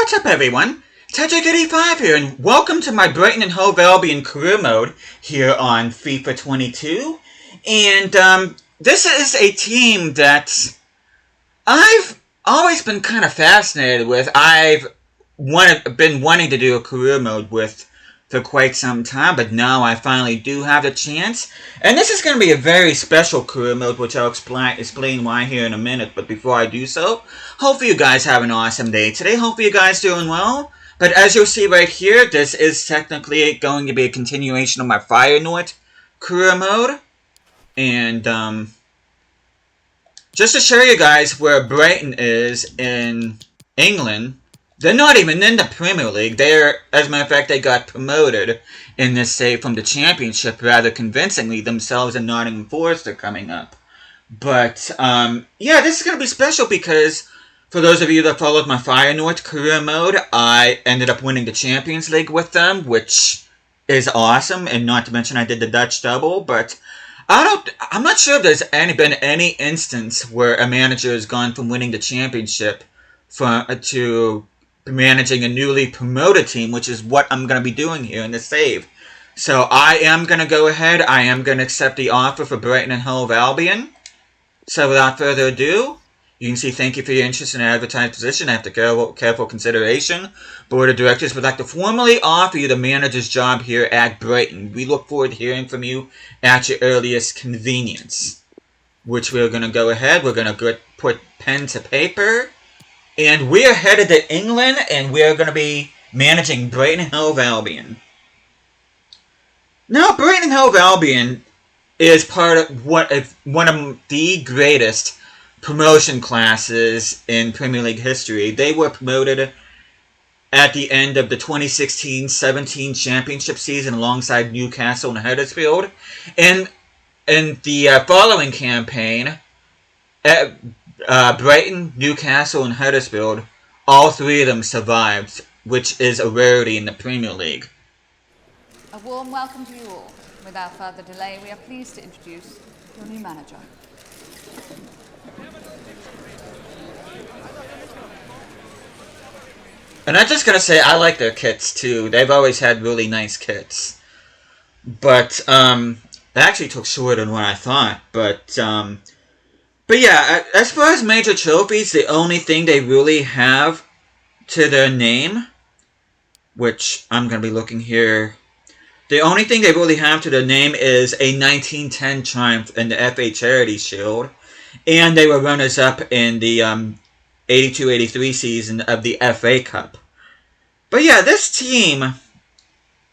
What's up, everyone? Tedrick85 here, and welcome to my Brighton Hove Albion career mode here on FIFA 22. And this is a team that I've always been kind of fascinated with. I've been wanting to do a career mode with for quite some time, but now I finally do have the chance. And this is going to be a very special career mode, which I'll explain why here in a minute. But before I do so, hopefully you guys have an awesome day today. Hopefully you guys doing well. But as you'll see right here, this is technically going to be a continuation of my Fire North career mode. And just to show you guys where Brighton is in England, they're not even in the Premier League. As a matter of fact, they got promoted in this save from the Championship rather convincingly. Themselves and Nottingham Forest are coming up. But, yeah, this is going to be special because for those of you that followed my Fire North career mode, I ended up winning the Champions League with them, which is awesome. And not to mention I did the Dutch double, but I'm not sure if there's been any instance where a manager has gone from winning the Championship to managing a newly promoted team, which is what I'm going to be doing here in the save. So I am going to go ahead. I am going to accept the offer for Brighton Hove Albion. So without further ado, you can see thank you for your interest in an advertised position. After careful consideration, Board of Directors would like to formally offer you the manager's job here at Brighton. We look forward to hearing from you at your earliest convenience. Which we're going to go ahead. We're going to put pen to paper. And we're headed to England, and we're going to be managing Brighton Hove Albion. Now, Brighton Hove Albion is part of one of the greatest promotion classes in Premier League history. They were promoted at the end of the 2016-17 Championship season alongside Newcastle and Huddersfield. And in the following campaign, Brighton, Newcastle, and Huddersfield, all three of them survived, which is a rarity in the Premier League. A warm welcome to you all. Without further delay, we are pleased to introduce your new manager. And I'm just going to say, I like their kits, too. They've always had really nice kits. But, they actually took shorter than what I thought. But yeah, as far as major trophies, the only thing they really have to their name, which I'm going to be looking here, the only thing they really have to their name is a 1910 triumph in the FA Charity Shield, and they were runners-up in the 82-83 season of the FA Cup. But yeah, this team,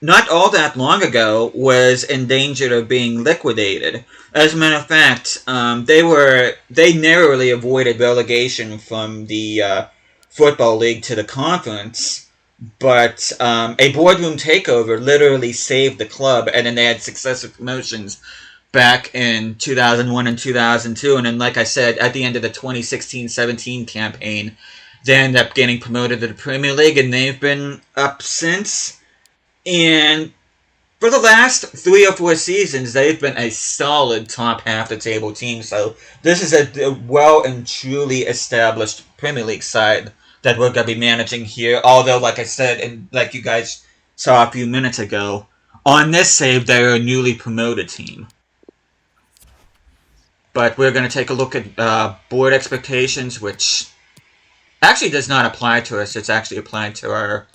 not all that long ago, was in danger of being liquidated. As a matter of fact, they narrowly avoided relegation from the Football League to the Conference, but a boardroom takeover literally saved the club, and then they had successive promotions back in 2001 and 2002, and then, like I said, at the end of the 2016-17 campaign, they ended up getting promoted to the Premier League, and they've been up since. And for the last 3 or 4 seasons, they've been a solid top half the table team. So this is a well and truly established Premier League side that we're going to be managing here. Although, like I said, and like you guys saw a few minutes ago, on this save, they're a newly promoted team. But we're going to take a look at board expectations, which actually does not apply to us. It's actually applied to our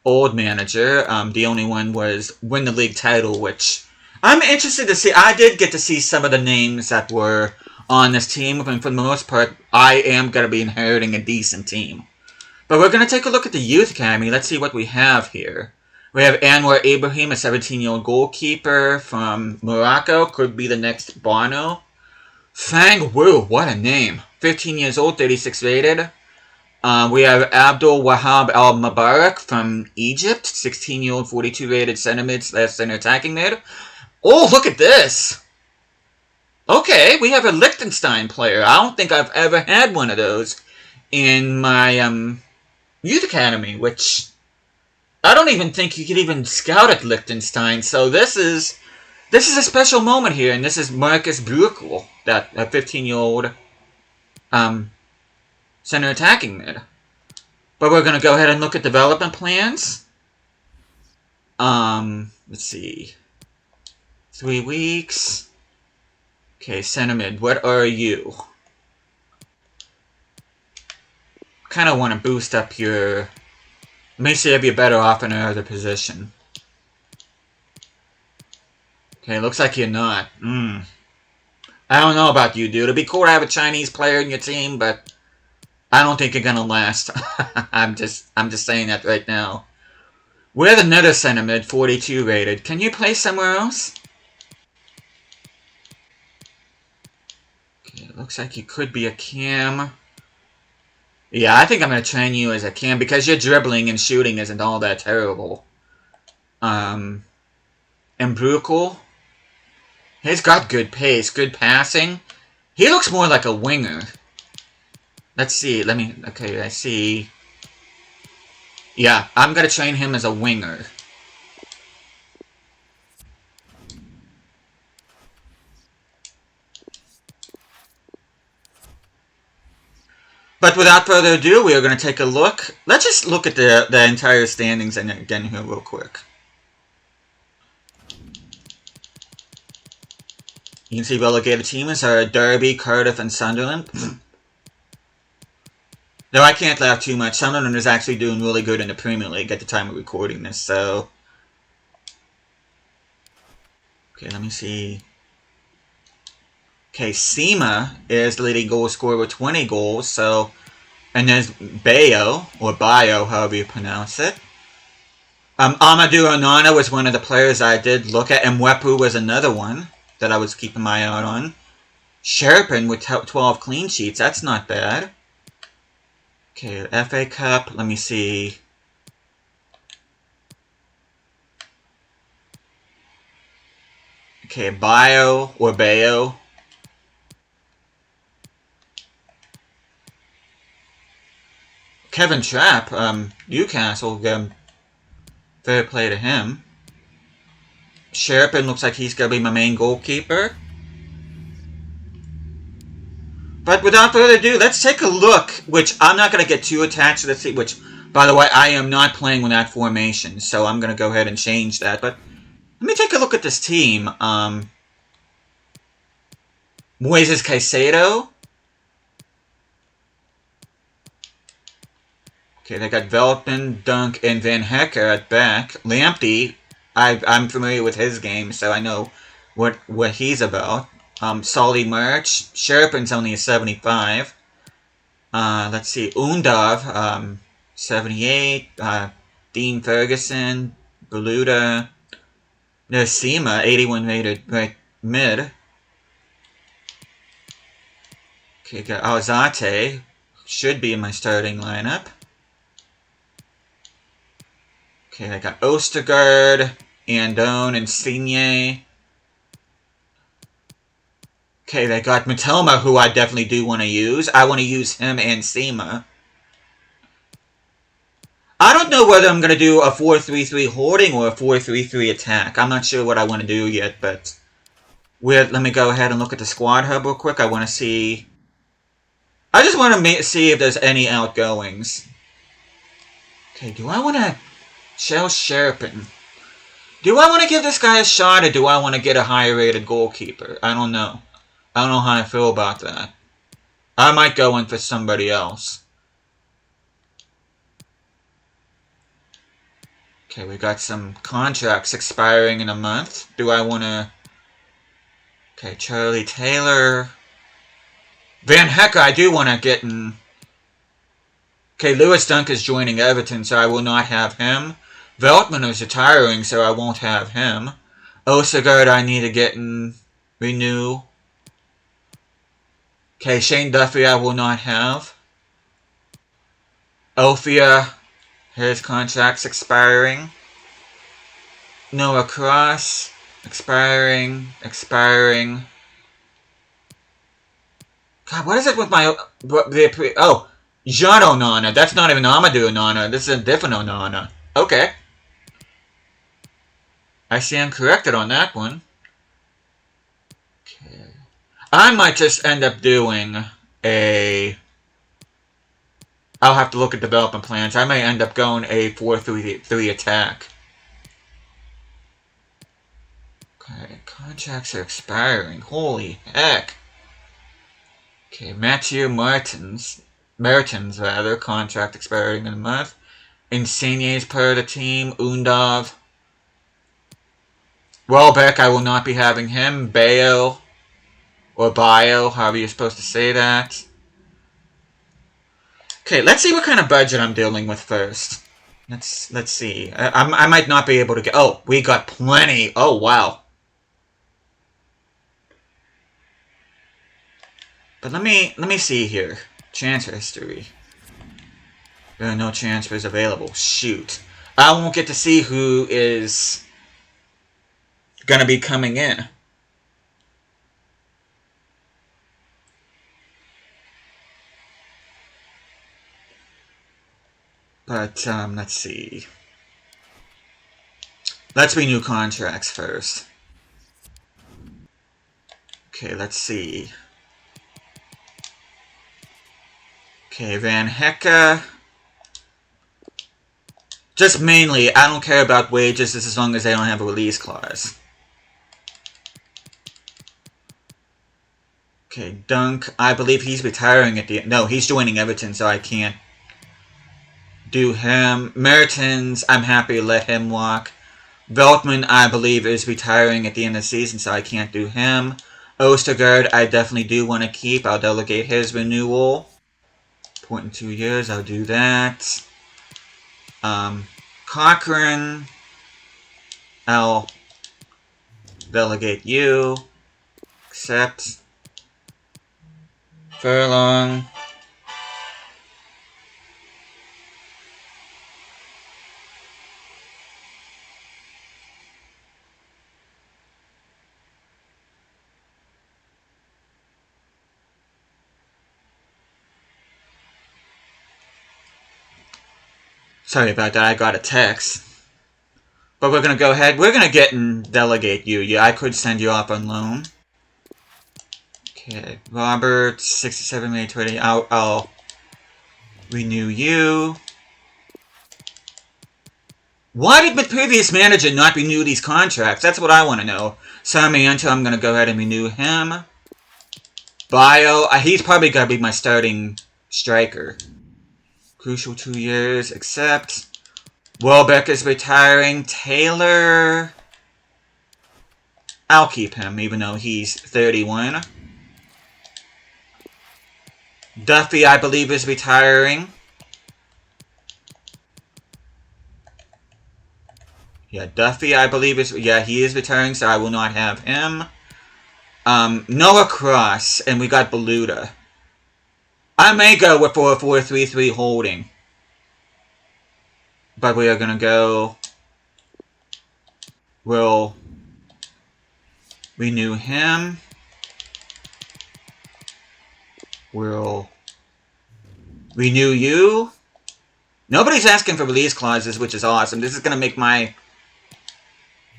old manager. The only one was win the league title, which I'm interested to see. I did get to see some of the names that were on this team, and for the most part, I am going to be inheriting a decent team. But we're going to take a look at the Youth Academy. Let's see what we have here. We have Anwar Ibrahim, a 17-year-old goalkeeper from Morocco. Could be the next Bono. Fang Wu, what a name. 15 years old, 36 rated. We have Abdul Wahab Al-Mubarak from Egypt, 16-year-old, 42 rated center mid / center attacking mid. Oh, look at this! Okay, we have a Liechtenstein player. I don't think I've ever had one of those in my youth academy, which I don't even think you could even scout at Liechtenstein. So this is a special moment here, and this is Marcus Brukel, that 15-year-old center attacking mid. But we're going to go ahead and look at development plans. Let's see. 3 weeks. Okay, center mid. What are you? Kind of want to boost up your... May see if you're better off in another position. Okay, looks like you're not. I don't know about you, dude. It'd be cool to have a Chinese player in your team, but I don't think you're gonna last. I'm just saying that right now. We're the nether center mid, 42 rated. Can you play somewhere else? Okay, looks like you could be a cam. Yeah, I think I'm gonna train you as a cam because your dribbling and shooting isn't all that terrible. And Brukel, he's got good pace, good passing. He looks more like a winger. Let's see, okay, I see. Yeah, I'm gonna train him as a winger. But without further ado, we are going to take a look. Let's just look at the entire standings again here real quick. You can see relegated teams are Derby, Cardiff, and Sunderland. Though I can't laugh too much. Sunderland is actually doing really good in the Premier League at the time of recording this, so... Okay, let me see. Okay, Sema is the leading goal scorer with 20 goals, so... And there's Bayo, or Bio, however you pronounce it. Amadou Onana was one of the players I did look at, and Mwepu was another one that I was keeping my eye out on. Sherpin with 12 clean sheets, that's not bad. Okay, FA Cup, let me see. Okay, Bio, or Bayo. Kevin Trapp, Newcastle, fair play to him. Sherpin looks like he's going to be my main goalkeeper. But without further ado, let's take a look, which I'm not going to get too attached to the team, which, by the way, I am not playing with that formation, so I'm going to go ahead and change that. But let me take a look at this team. Moises Caicedo. Okay, they got Veltman, Dunk, and Van Hecker at back. Lamptey, I'm familiar with his game, so I know what he's about. Solly Merch. Sherpin's only a 75. Let's see. Undav, 78. Dean Ferguson. Beluda. There's Sema, 81 rated right mid. Okay, got Alzate. Should be in my starting lineup. Okay, I got Ostergaard, Andone, and Signe. Okay, they got Matoma, who I definitely do want to use. I want to use him and Sema. I don't know whether I'm going to do a 4-3-3 hoarding or a 4-3-3 attack. I'm not sure what I want to do yet, but... let me go ahead and look at the squad hub real quick. I want to see... I just want to see if there's any outgoings. Okay, do I want to... Shell Sherpin. Do I want to give this guy a shot, or do I want to get a higher rated goalkeeper? I don't know. I don't know how I feel about that. I might go in for somebody else. Okay, we got some contracts expiring in a month. Do I want to... Okay, Charlie Taylor. Van Hecker, I do want to get in... Okay, Lewis Dunk is joining Everton, so I will not have him. Veltman is retiring, so I won't have him. Ostergaard, I need to get in... Renew. Okay, Shane Duffy, I will not have. Ophia, his contract's expiring. Noah Cross, expiring. God, what is it with my... Oh, Jean Onana. That's not even Amadou Onana. This is a different Onana. Okay. I stand corrected on that one. Okay. I might just end up doing a... I'll have to look at development plans. I may end up going a 4-3 attack. Okay, contracts are expiring. Holy heck. Okay, Mathieu Martins, contract expiring in a month. Insigne's part of the team. Undov. Welbeck, I will not be having him. Bayo, or Bio, however you're supposed to say that. Okay, let's see what kind of budget I'm dealing with first. Let's see. I might not be able to get... Oh, we got plenty. Oh, wow. But let me see here. Transfer history. There are no transfers available. Shoot. I won't get to see who is gonna be coming in. But, let's see. Let's renew contracts first. Okay, let's see. Okay, Van Hecke. Just mainly, I don't care about wages just as long as they don't have a release clause. Okay, Dunk. I believe he's retiring at the... No, he's joining Everton, so I can't do him. Mertens, I'm happy to let him walk. Veltman, I believe, is retiring at the end of the season, so I can't do him. Ostergaard, I definitely do want to keep. I'll delegate his renewal. Point in 2 years, I'll do that. Cochran, I'll delegate you. Accept. Furlong. Sorry about that, I got a text. But we're going to go ahead. We're going to get and delegate you. Yeah, I could send you off on loan. Okay, Robert, 67 May 20. I'll renew you. Why did the previous manager not renew these contracts? That's what I want to know. Sarmiento, I'm going to go ahead and renew him. Bio, he's probably going to be my starting striker. Crucial 2 years, accept. Welbeck is retiring. Taylor, I'll keep him even though he's 31. Duffy, I believe, is retiring. Yeah, Duffy, I believe, is... Yeah, he is retiring, so I will not have him. Noah Cross, and we got Beluda. I may go with 4-4-3-3 holding. But we are going to go... We'll renew him. We'll renew you. Nobody's asking for release clauses, which is awesome. This is going to make my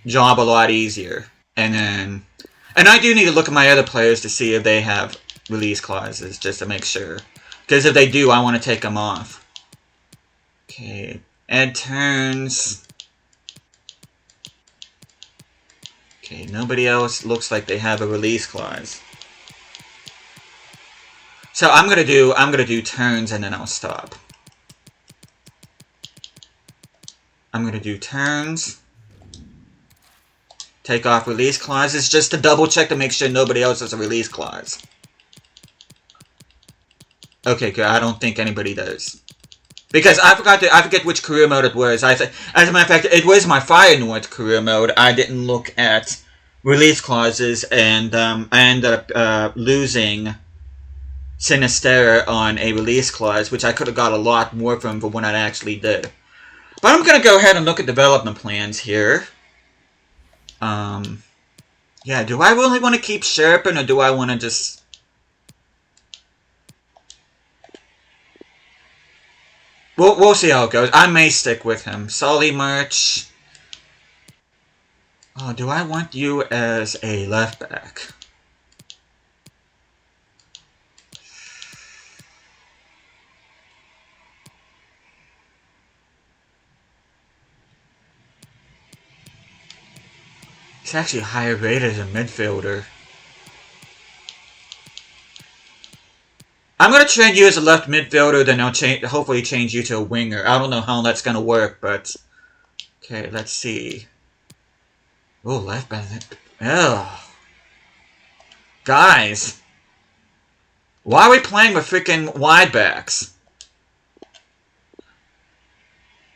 job a lot easier. And I do need to look at my other players to see if they have release clauses, just to make sure. Because if they do, I want to take them off. Okay, Ed turns. Okay, nobody else looks like they have a release clause. So I'm gonna do turns and then I'll stop. I'm gonna do turns. Take off release clauses just to double check to make sure nobody else has a release clause. Okay, good. I don't think anybody does. Because I forget which career mode it was. As a matter of fact, it was my Fire North career mode. I didn't look at release clauses, and I ended up losing Sinister on a release clause, which I could have got a lot more from for when I actually did. But I'm going to go ahead and look at development plans here. Yeah, do I really want to keep Sherpin, or do I want to just... We'll see how it goes. I may stick with him. Solly March. Oh, do I want you as a left back? He's actually higher rated as a midfielder. I'm gonna train you as a left midfielder, then I'll hopefully change you to a winger. I don't know how that's gonna work, but okay, let's see. Oh, left back. Ugh. Guys, why are we playing with freaking wide backs?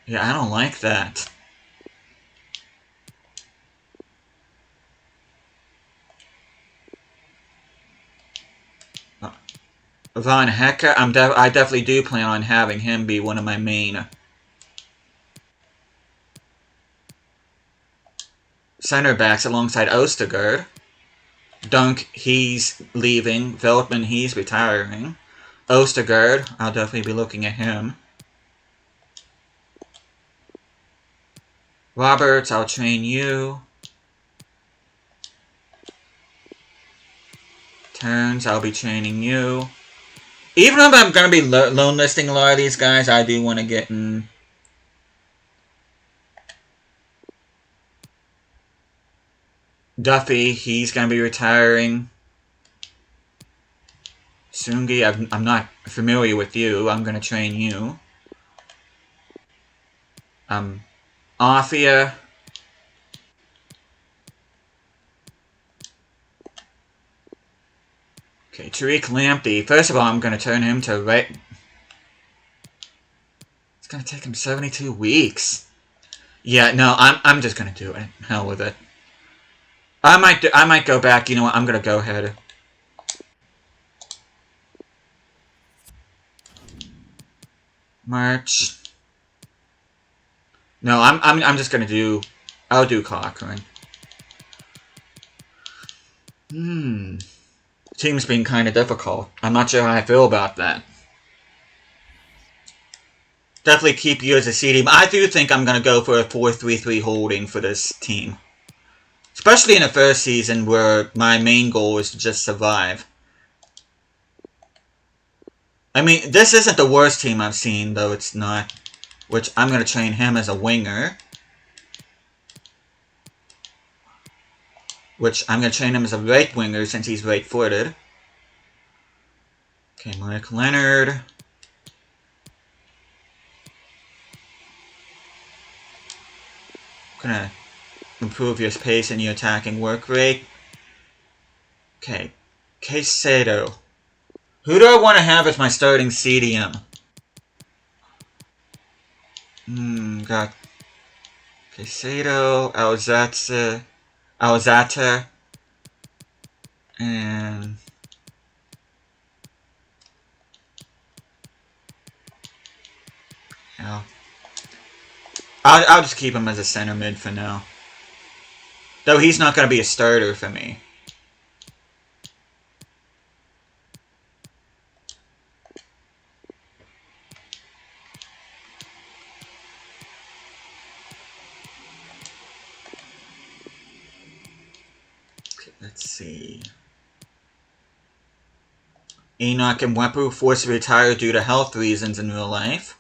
Yeah, I don't like that. Von Hecke, I definitely do plan on having him be one of my main center backs alongside Ostergaard. Dunk, he's leaving. Veltman, he's retiring. Ostergaard, I'll definitely be looking at him. Roberts, I'll train you. Turns, I'll be training you. Even if I'm going to be loan listing a lot of these guys, I do want to get in. Duffy, he's going to be retiring. Sungi, I'm not familiar with you. I'm going to train you. Afia. Okay, Tariq Lamptey. First of all, I'm going to turn him to right. It's going to take him 72 weeks. Yeah, no, I'm just going to do it. Hell with it. I might go back. You know what? I'm going to go ahead. March. No, I'm just going to do. I'll do Cochrane. Team's been kind of difficult. I'm not sure how I feel about that. Definitely keep you as a CD. But I do think I'm going to go for a 4-3-3 holding for this team. Especially in the first season where my main goal is to just survive. I mean, this isn't the worst team I've seen, though it's not. Which I'm going to train him as a winger. Which I'm going to train him as a right winger since he's right-footed. Okay, Mike Leonard. Gonna improve your pace and your attacking work rate. Okay, Caicedo. Who do I want to have as my starting CDM? Got Caicedo, Alzate, and yeah. I'll just keep him as a center mid for now. Though he's not going to be a starter for me. Okay, let's see. Enoch and Wepu forced to retire due to health reasons in real life.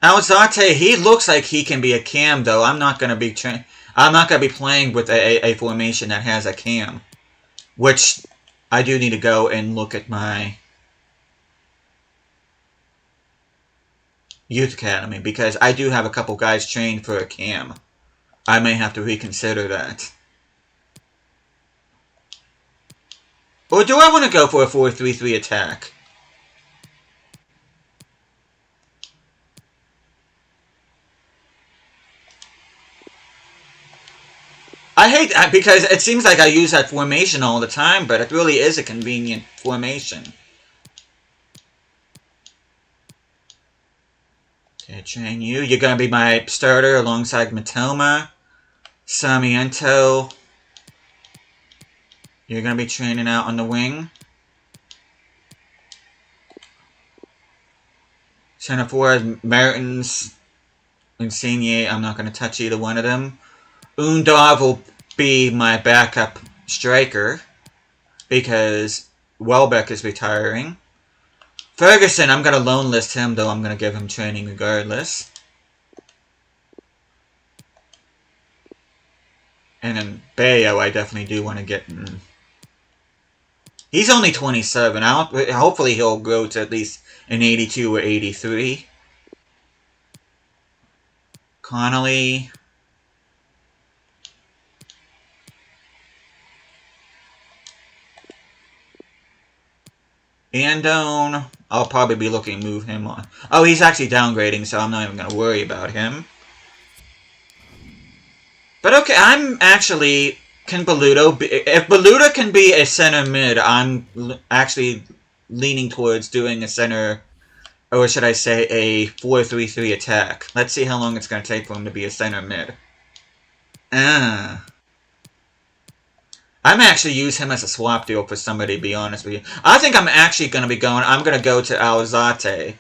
Alzate, he looks like he can be a cam, though. I'm not going to be playing with a formation that has a cam, which I do need to go and look at my youth academy because I do have a couple guys trained for a cam. I may have to reconsider that. Or do I want to go for a 4-3-3 attack? I hate that because it seems like I use that formation all the time, but it really is a convenient formation. Okay, train you. You're going to be my starter alongside Matoma. Sarmiento. You're going to be training out on the wing. Center forward, Mertens, Insigne. I'm not going to touch either one of them. Undav will be my backup striker because Welbeck is retiring. Ferguson, I'm going to loan list him, though I'm going to give him training regardless. And then Bayo, I definitely do want to get in. He's only 27. Hopefully he'll go to at least an 82 or 83. Connolly. Andone. I'll probably be looking to move him on. Oh, he's actually downgrading, so I'm not even going to worry about him. But okay, I'm actually... Can Belluto be... If Belluto can be a center mid, I'm actually leaning towards doing a center... Or should I say a 4-3-3 attack. Let's see how long it's going to take for him to be a center mid. I'm actually use him as a swap deal for somebody, to be honest with you. I think I'm actually going to be going... I'm going to go to Alzate.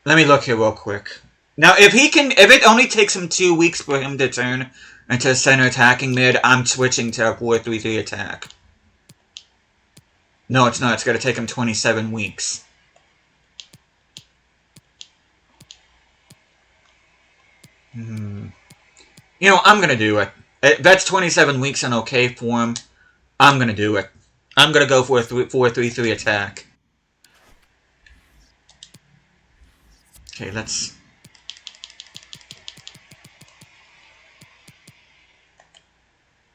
Let me look here real quick. Now, if it only takes him 2 weeks for him to turn into a center attacking mid, I'm switching to a 4-3-3 attack. No, it's not. It's going to take him 27 weeks. You know, I'm going to do it. That's 27 weeks in okay form. I'm going to do it. I'm going to go for a 4-3-3 attack. Okay, let's...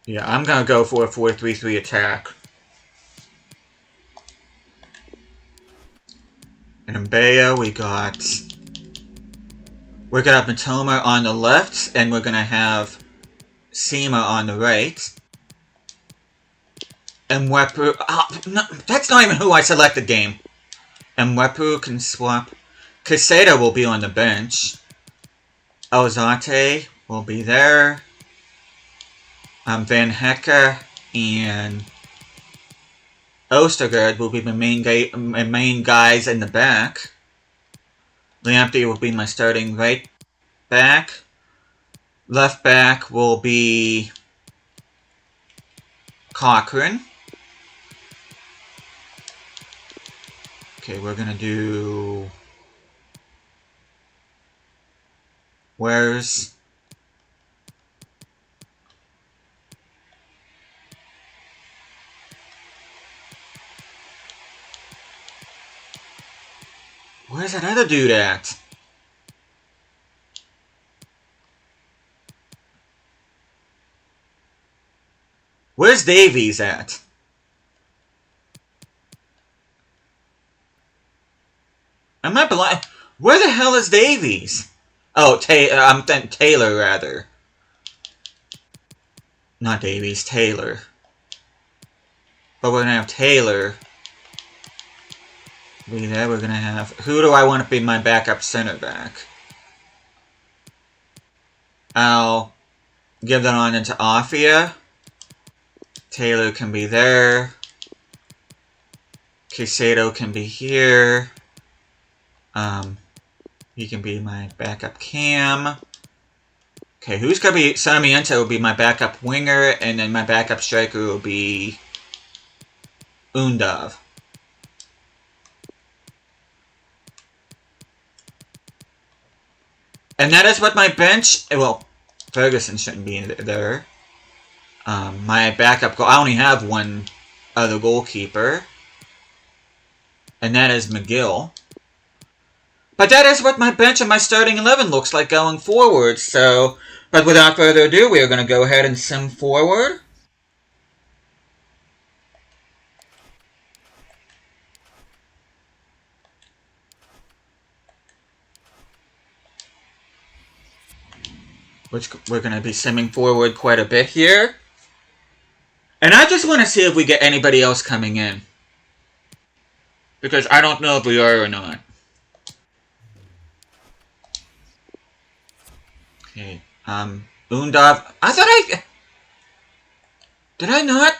Yeah, I'm going to go for a 4-3-3 attack. And in Bayo, we're going to have Matoma on the left, and we're going to have Sema on the right. And Wepu... no, that's not even who I selected, game. And Wepu can swap... Caseta will be on the bench. Alzate will be there. Van Hecke and Ostergaard will be my main guys in the back. Lamptey will be my starting right back. Left back will be Cochran. Okay, we're gonna do... Where's... Where's that other dude at? Where's Davies at? Am I blind? Where the hell is Davies? Oh, Taylor, rather. Not Davies, Taylor. But we're gonna have Taylor. Be there, we're gonna have... Who do I want to be my backup center back? I'll give that on into Afia. Taylor can be there. Casado can be here. He can be my backup cam. Okay, who's gonna be... Sarmiento will be my backup winger, and then my backup striker will be... Undav. And that is what my bench... Well, Ferguson shouldn't be there. My backup goal... I only have one other goalkeeper. And that is McGill. But that is what my bench and my starting 11 looks like going forward, so... But without further ado, we are going to go ahead and sim forward. Which we're going to be simming forward quite a bit here. And I just want to see if we get anybody else coming in. Because I don't know if we are or not. Okay, Undav. I thought I... Did I not?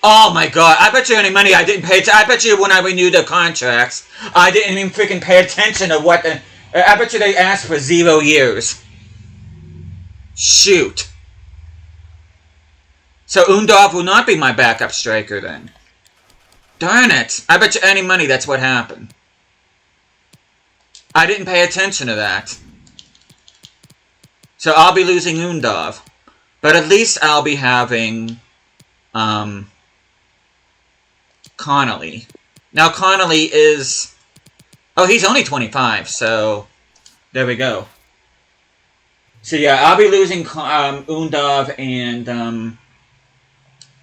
Oh my god, I bet you any money I didn't pay attention. I bet you when I renewed the contracts, I didn't even freaking pay attention to what the... I bet you they asked for 0 years. Shoot. So Undav will not be my backup striker then. Darn it. I bet you any money that's what happened. I didn't pay attention to that. So I'll be losing Undov. But at least I'll be having Connolly. Now Connolly is... Oh, he's only 25, so there we go. So yeah, I'll be losing Undov and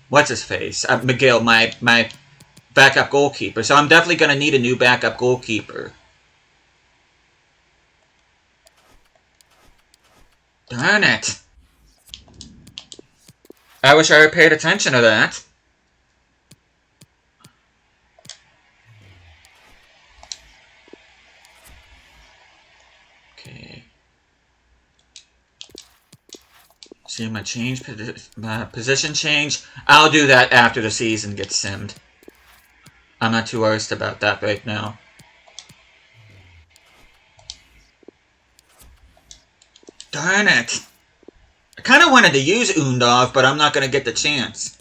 what's his face? Miguel, my backup goalkeeper. So I'm definitely going to need a new backup goalkeeper. Darn it. I wish I had paid attention to that. Okay. See my position change. I'll do that after the season gets simmed. I'm not too worried about that right now. Darn it. I kind of wanted to use Undov, but I'm not going to get the chance.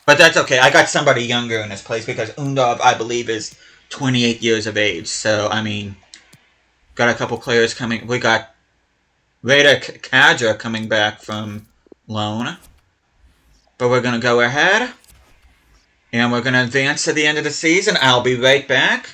But that's okay. I got somebody younger in this place because Undov, I believe, is 28 years of age. So, I mean, got a couple players coming. We got Rada Kadra coming back from loan. But we're going to go ahead. And we're going to advance to the end of the season. I'll be right back.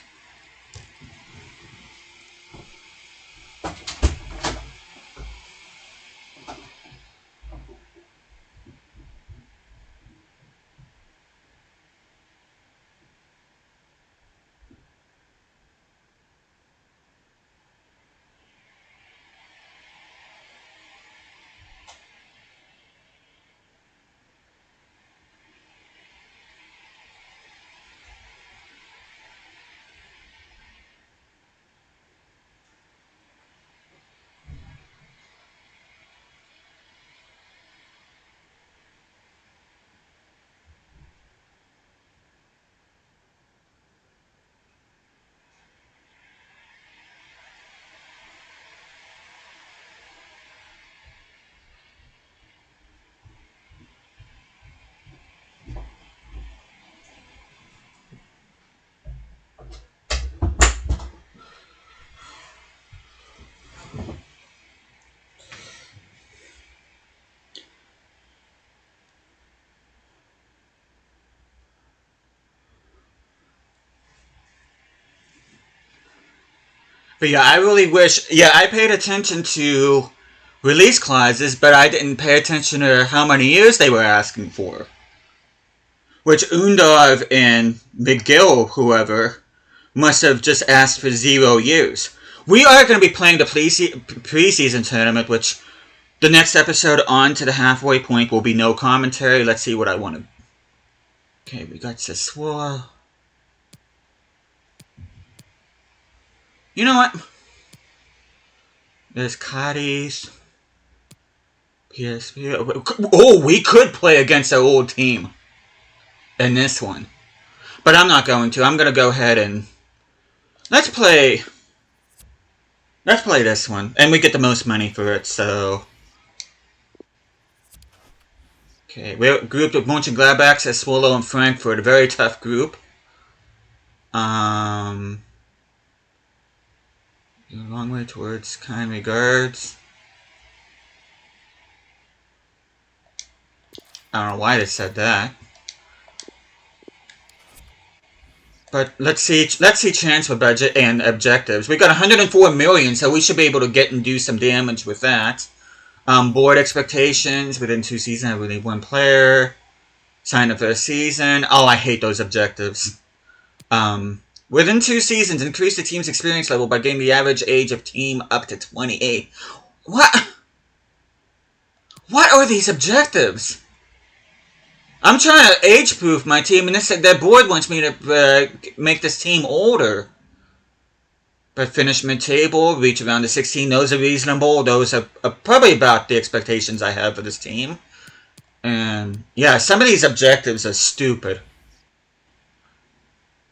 But yeah, I really wish... Yeah, I paid attention to release clauses, but I didn't pay attention to how many years they were asking for. Which Undov and McGill, whoever, must have just asked for 0 years. We are going to be playing the preseason tournament, which the next episode on to the halfway point will be no commentary. Let's see what I want to... Okay, we got Sassuolo. You know what? There's Cadiz. PSV. Oh, we could play against our old team in this one. But I'm not going to. I'm going to go ahead and... Let's play this one. And we get the most money for it, so... Okay, we're grouped with Mönchengladbach, Sassuolo, and Frankfurt. A very tough group. A long way towards kind regards. I don't know why they said that. But let's see transfer budget and objectives. We got 104 million, so we should be able to get and do some damage with that. Board expectations within 2 seasons. I really need 1 player. Sign up for a season. Oh, I hate those objectives. Within 2 seasons, increase the team's experience level by getting the average age of team up to 28. What? What are these objectives? I'm trying to age-proof my team, and their board wants me to make this team older. But finish mid-table, reach around the 16. Those are reasonable. Those are probably about the expectations I have for this team. And yeah, some of these objectives are stupid.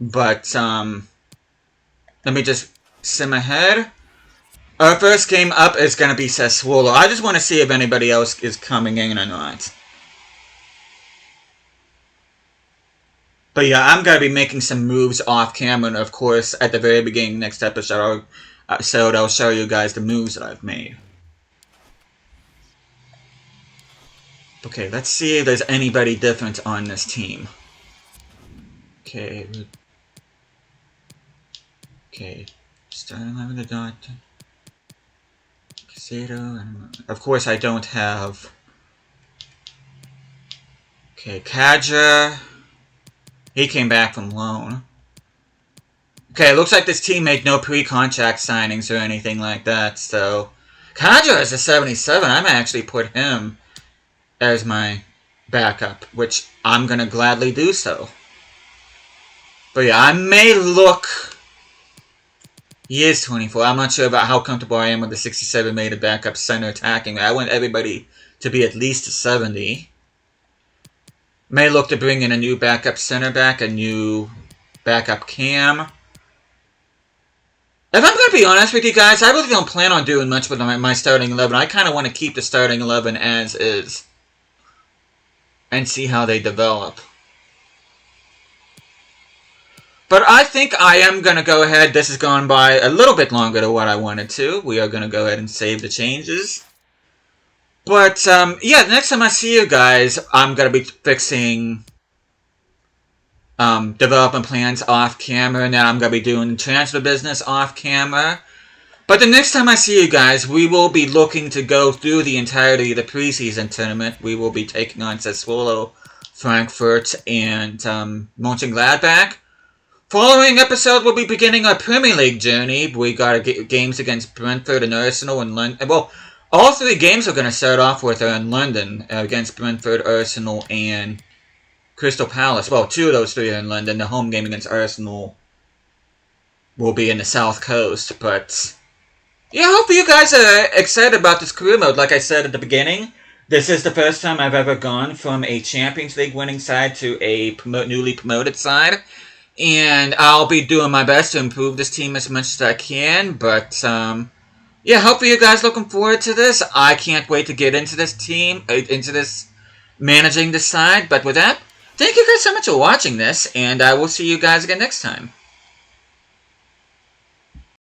But let me just sim ahead. Our first game up is going to be Sassuolo. I just want to see if anybody else is coming in or not. But yeah, I'm going to be making some moves off camera. And of course, at the very beginning next episode, I'll show you guys the moves that I've made. Okay, let's see if there's anybody different on this team. Okay. Okay. Starting 11 the dot. Casado. Of course, I don't have. Okay, Kadra. He came back from loan. Okay, it looks like this team made no pre-contract signings or anything like that, so... Kadra is a 77. I might actually put him as my backup, which I'm going to gladly do so. But yeah, I may look... He is 24. I'm not sure about how comfortable I am with the 67 made a backup center attacking. I want everybody to be at least a 70. May look to bring in a new backup center back, a new backup cam. If I'm going to be honest with you guys, I really don't plan on doing much with my starting 11. I kind of want to keep the starting 11 as is. And see how they develop. But I think I am going to go ahead. This has gone by a little bit longer than what I wanted to. We are going to go ahead and save the changes. But, yeah, the next time I see you guys, I'm going to be fixing... development plans off camera, and then I'm going to be doing transfer business off camera. But the next time I see you guys, we will be looking to go through the entirety of the preseason tournament. We will be taking on Sassuolo, Frankfurt, and Mönchengladbach. Following episode, we'll be beginning our Premier League journey. We got games against Brentford and Arsenal in London. Well, all three games we're going to start off with are in London, against Brentford, Arsenal, and Crystal Palace. Well, two of those three are in London. The home game against Arsenal will be in the South Coast. But, yeah, I hope you guys are excited about this career mode. Like I said at the beginning, this is the first time I've ever gone from a Champions League winning side to a newly promoted side. And I'll be doing my best to improve this team as much as I can. But, yeah, hopefully you guys are looking forward to this. I can't wait to get into this team, managing this side. But with that, thank you guys so much for watching this, and I will see you guys again next time.